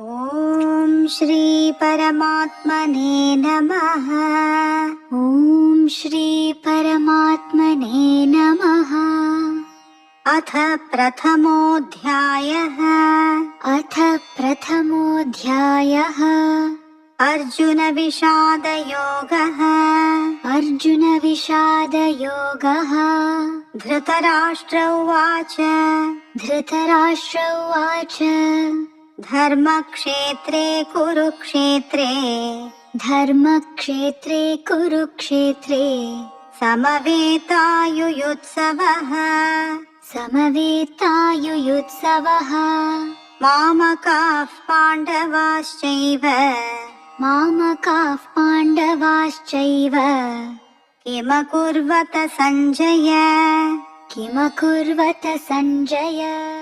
ॐ श्री परमात्मने नमः। ॐ श्री परमात्मने नमः। अथ प्रथमोऽध्यायः। अथ प्रथमोऽध्यायः। अर्जुन विषादयोगः। अर्जुन विषादयोगः। धृतराष्ट्र उवाच। धृतराष्ट्र उवाच। धर्मक्षेत्रे कुरुक्षेत्रे। धर्मक्षेत्रे कुरुक्षेत्रे। समवेतायुयुत्सवः। समवेतायुयुत्सवः। मामकाः पाण्डवाश्चैव। मामकाः पाण्डवाश्चैव। किमकुर्वत सञ्जय। किमकुर्वत सञ्जय।